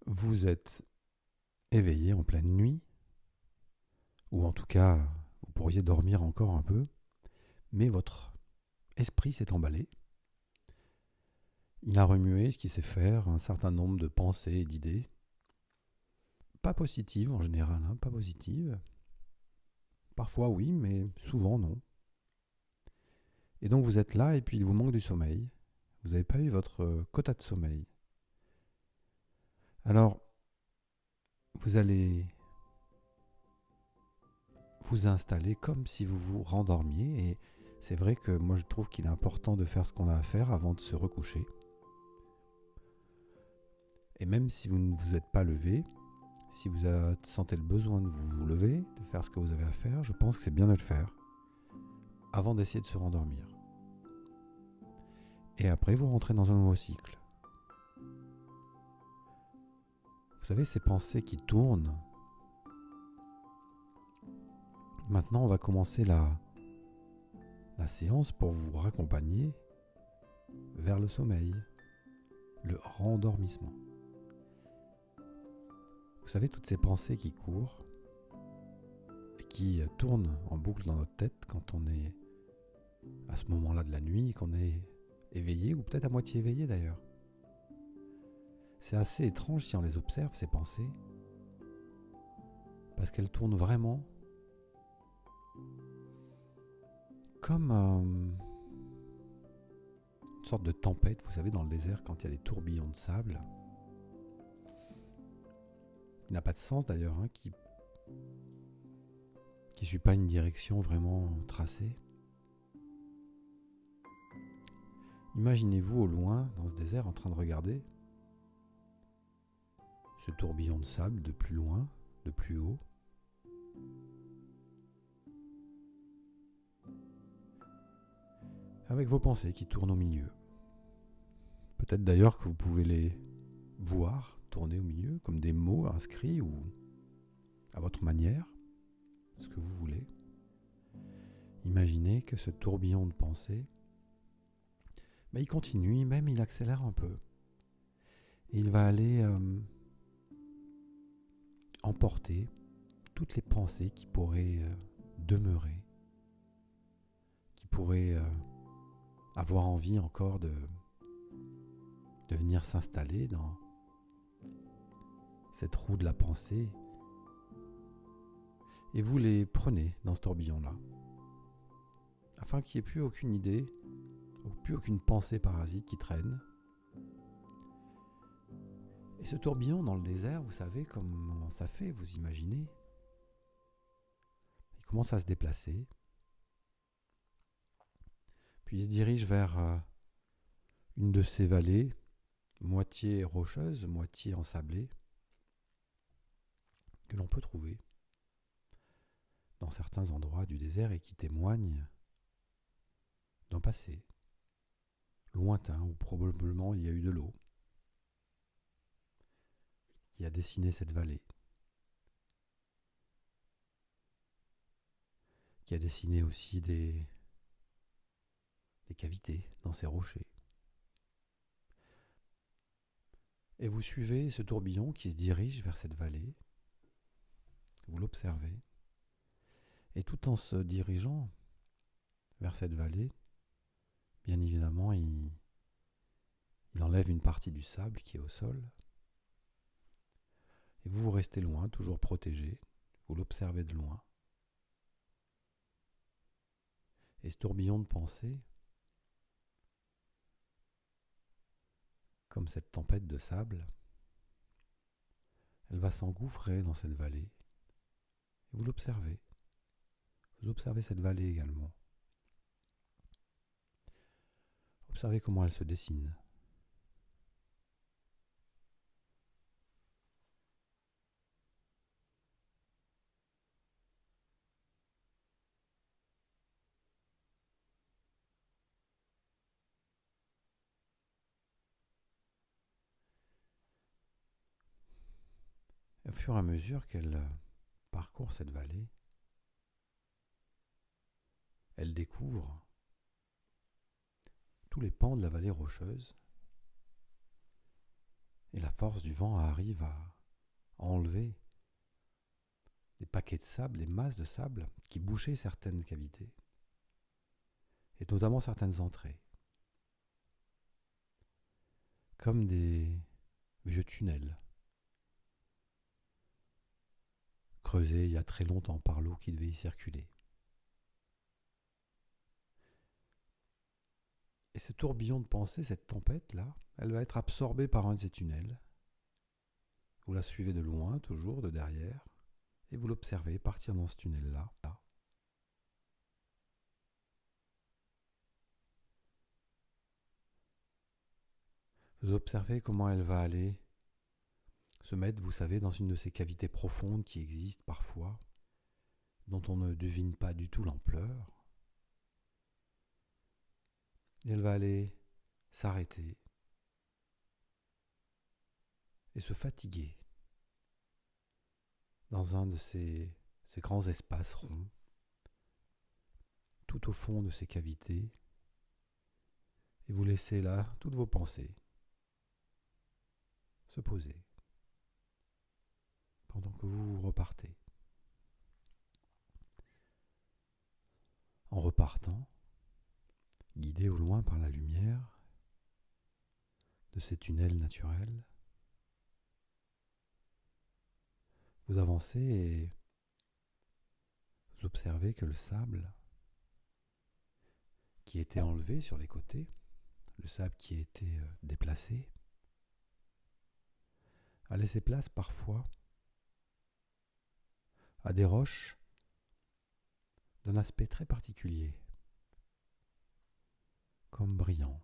Vous êtes éveillé en pleine nuit, ou en tout cas, vous pourriez dormir encore un peu, mais votre esprit s'est emballé. Il a remué ce qui sait faire, un certain nombre de pensées et d'idées. Pas positives en général, pas positives. Parfois oui, mais souvent non. Et donc vous êtes là et puis il vous manque du sommeil. Vous n'avez pas eu votre quota de sommeil. Alors, vous allez vous installer comme si vous vous rendormiez. Et c'est vrai que moi je trouve qu'il est important de faire ce qu'on a à faire avant de se recoucher. Et même si vous ne vous êtes pas levé, si vous sentez le besoin de vous lever, de faire ce que vous avez à faire, je pense que c'est bien de le faire avant d'essayer de se rendormir. Et après, vous rentrez dans un nouveau cycle. Vous savez, ces pensées qui tournent. Maintenant, on va commencer la séance pour vous raccompagner vers le sommeil, le rendormissement. Vous savez, toutes ces pensées qui courent et qui tournent en boucle dans notre tête quand on est à ce moment-là de la nuit, qu'on est éveillé ou peut-être à moitié éveillé d'ailleurs. C'est assez étrange si on les observe, ces pensées, parce qu'elles tournent vraiment comme une sorte de tempête, vous savez, dans le désert, quand il y a des tourbillons de sable. Il n'a pas de sens d'ailleurs, qui ne suit pas une direction vraiment tracée. Imaginez-vous au loin, dans ce désert, en train de regarder ce tourbillon de sable de plus loin, de plus haut. Avec vos pensées qui tournent au milieu. Peut-être d'ailleurs que vous pouvez les voir tourner au milieu, comme des mots inscrits ou à votre manière, ce que vous voulez. Imaginez que ce tourbillon de pensées, il continue, même il accélère un peu. Et il va aller emporter toutes les pensées qui pourraient demeurer, qui pourraient avoir envie encore de venir s'installer dans cette roue de la pensée. Et vous les prenez dans ce tourbillon-là, afin qu'il n'y ait plus aucune idée, plus aucune pensée parasite qui traîne. Et ce tourbillon dans le désert, vous savez comment ça fait, vous imaginez. Il commence à se déplacer, puis il se dirige vers une de ces vallées, moitié rocheuse, moitié ensablée, que l'on peut trouver dans certains endroits du désert et qui témoignent d'un passé lointain où probablement il y a eu de l'eau qui a dessiné cette vallée, qui a dessiné aussi des cavités dans ces rochers. Et vous suivez ce tourbillon qui se dirige vers cette vallée, vous l'observez, et tout en se dirigeant vers cette vallée, bien évidemment, il enlève une partie du sable qui est au sol, et vous restez loin, toujours protégé, vous l'observez de loin. Et ce tourbillon de pensée, comme cette tempête de sable, elle va s'engouffrer dans cette vallée. Et vous l'observez. Vous observez cette vallée également. Observez comment elle se dessine. Et au fur et à mesure qu'elle parcourt cette vallée, elle découvre tous les pans de la vallée rocheuse. Et la force du vent arrive à enlever des paquets de sable, des masses de sable qui bouchaient certaines cavités, et notamment certaines entrées, comme des vieux tunnels creusés il y a très longtemps par l'eau qui devait y circuler. Et ce tourbillon de pensée, cette tempête-là, elle va être absorbée par un de ces tunnels. Vous la suivez de loin, toujours de derrière, et vous l'observez partir dans ce tunnel-là. Vous observez comment elle va aller se mettre, vous savez, dans une de ces cavités profondes qui existent parfois, dont on ne devine pas du tout l'ampleur. Et elle va aller s'arrêter et se fatiguer dans un de ces grands espaces ronds, tout au fond de ces cavités, et vous laissez là toutes vos pensées se poser pendant que vous repartez. En repartant, guidé au loin par la lumière de ces tunnels naturels, vous avancez et vous observez que le sable qui était enlevé sur les côtés, le sable qui a été déplacé, a laissé place parfois à des roches d'un aspect très particulier, comme brillant,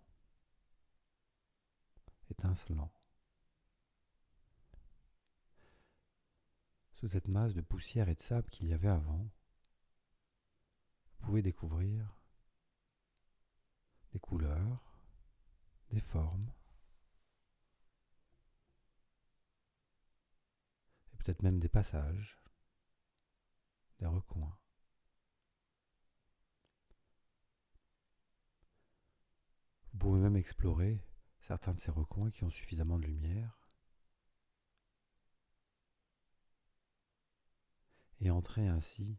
étincelant. Sous cette masse de poussière et de sable qu'il y avait avant, vous pouvez découvrir des couleurs, des formes, et peut-être même des passages, des recoins. Vous pouvez même explorer certains de ces recoins qui ont suffisamment de lumière et entrer ainsi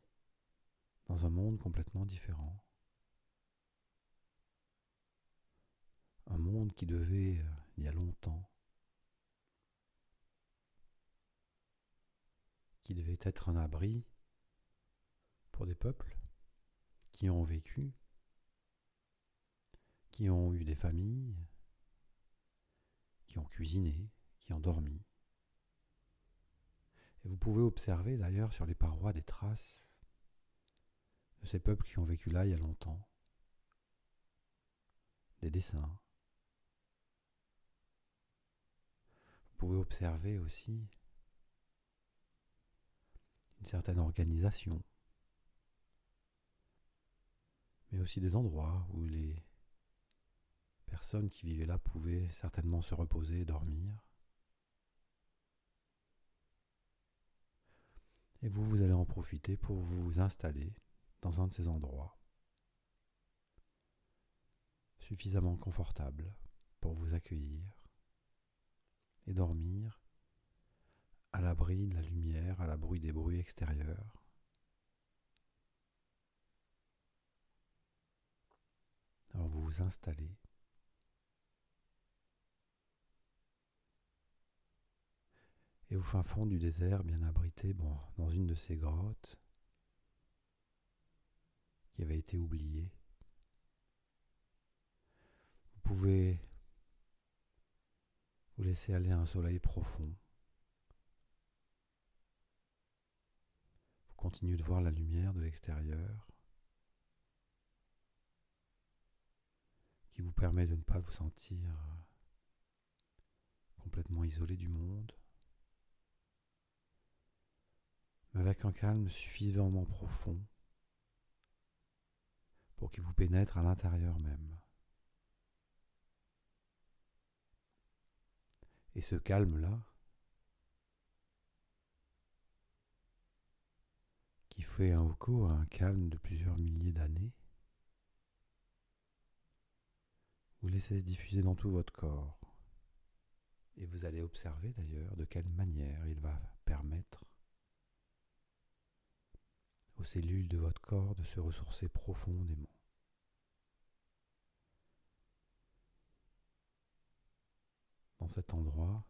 dans un monde complètement différent. Un monde qui devait, il y a longtemps, qui devait être un abri pour des peuples qui ont vécu, qui ont eu des familles, qui ont cuisiné, qui ont dormi. Et vous pouvez observer d'ailleurs sur les parois des traces de ces peuples qui ont vécu là il y a longtemps, des dessins. Vous pouvez observer aussi une certaine organisation, mais aussi des endroits où les personnes qui vivaient là pouvaient certainement se reposer et dormir. Et vous allez en profiter pour vous installer dans un de ces endroits suffisamment confortable pour vous accueillir et dormir à l'abri de la lumière, à l'abri des bruits extérieurs. Alors vous vous installez et au fin fond du désert, bien abrité, dans une de ces grottes qui avait été oubliée, vous pouvez vous laisser aller à un soleil profond. Vous continuez de voir la lumière de l'extérieur qui vous permet de ne pas vous sentir complètement isolé du monde, mais avec un calme suffisamment profond pour qu'il vous pénètre à l'intérieur même. Et ce calme-là, qui fait un écho à un calme de plusieurs milliers d'années, vous laissez se diffuser dans tout votre corps. Et vous allez observer d'ailleurs de quelle manière il va permettre aux cellules de votre corps de se ressourcer profondément. Dans cet endroit,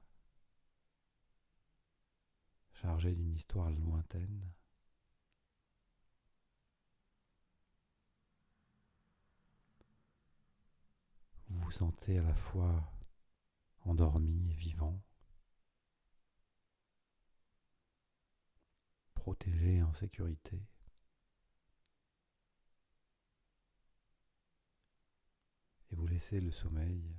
chargé d'une histoire lointaine, vous vous sentez à la fois endormi et vivant, protégé et en sécurité. Et vous laissez le sommeil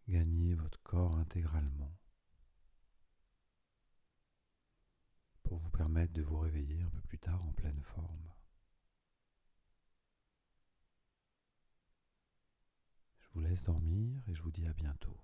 gagner votre corps intégralement pour vous permettre de vous réveiller un peu plus tard en pleine forme. Je vous laisse dormir et je vous dis à bientôt.